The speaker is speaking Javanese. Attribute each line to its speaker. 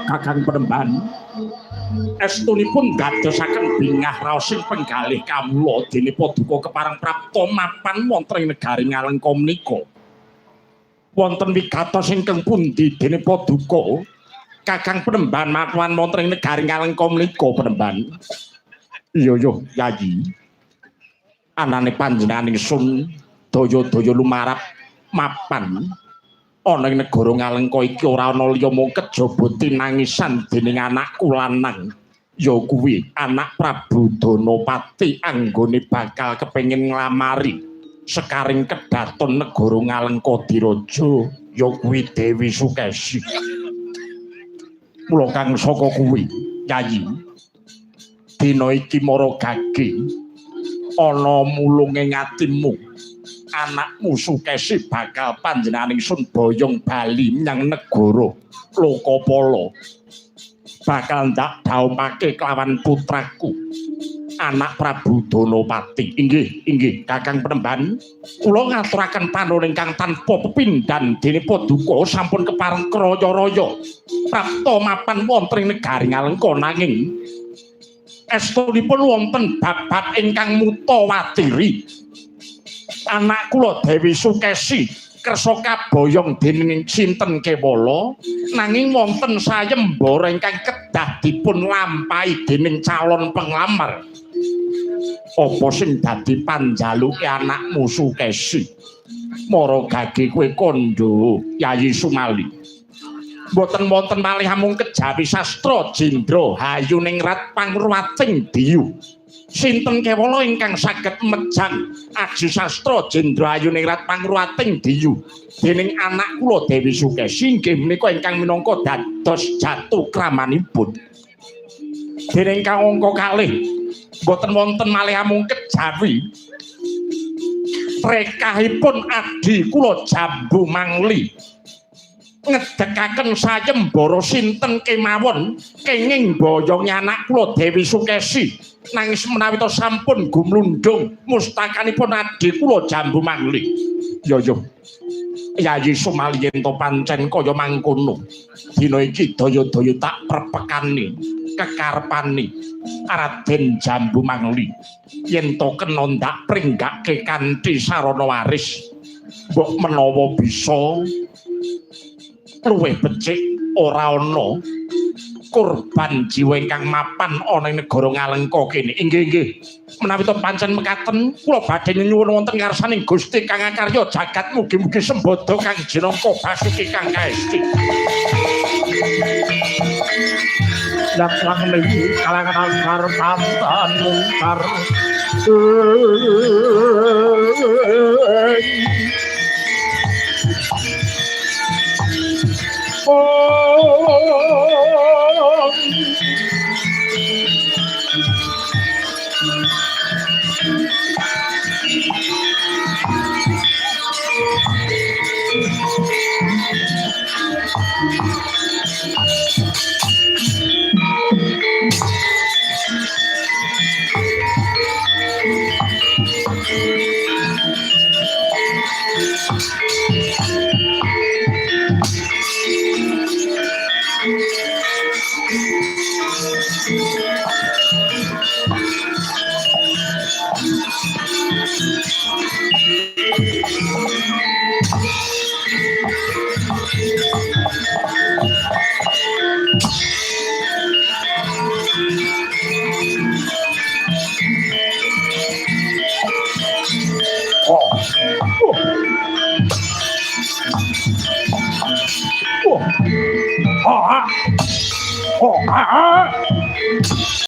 Speaker 1: Kakang Penemban estunipun dadosaken bingah raosing penggalih kawula dene Paduka kepareng prapta mapan wonten ing negari Ngalengka menika. Wonten wigatos ingkang pundi dene Paduka Kakang Penemban mapan wonten ing negari Ngalengka menika Penemban? Iya yo Yayi. Anane panjenengan ingsun daya-daya lumarap mapan ana ing negara Ngalengka iki ora ana liya mung kejaba tinangisan dening anakku lanang ya kuwi anak Prabu Danapati anggone bakal kepengin nglamari sekaring kedaton negara Ngalengka diraja ya kuwi Dewi Sukesi. Mula kang saka kuwi Yayi dina iki maragage ana mulung ing atimu anakmu Sukesi bakal panjenengan ingsun boyong bali menyang negara Lokapala bakal ndak dhaupake kelawan putraku anak Prabu Danapati. Inggih Kakang Penemban kula ngaturaken panuwun ingkang tanpa pepindhan dene Paduka sampun kepareng kraya-raya prapta mapan wonten ing negari Ngalengka nanging estunipun wonten bab-bab ingkang mutawatiri anak kula Dewi Sukesi kersa kaboyong dening sinten kewala nanging wonten sayembara ingkang kedah dipun lampahi dening calon penglamar. Apa sing dadi panjaluke anakmu Sukesi? Maragage kowe kandha Yayi Sumali. Mboten wonten malih amung kejawi sastra Jendra Hayuningrat Pangruwating Diyu. Sinten kewala ingkang saged mejang aji sastra Jendra Hayuningrat Pangruwating Diyu dening anak kula Dewi Sukesi inggih menika ingkang minangka dados jatu kramanipun. Dening kang angka kalih boten wonten malih amung kejawi rekahipun adi kula Jambu Mangli ngedekaken sayembara sinten kemawon kenging boyongi anak kula Dewi Sukesi nangis menawi to sampun gumlundung mustakanipun adi kula Jambu Mangli. Yo Yayi Sumali yen to pancen kaya mangkono dina iki daya-daya tak prepekani kekarepani Raden Jambu Mangli yen to kena ndak pringgake kanthi sarana waris mbok menawa bisa luwih becik ora ana korban jiwa ingkang mapan ana ing negara Ngalengka kene. Inggih menawi to pancen mekaten kula badhe nyuwun wonten ngarsaning Gusti Kang Akarya jagat mugi-mugi sembada Kang Jinangka Basuki Kang Kaesti. Datang lagi kalangan angkar pantan mungkar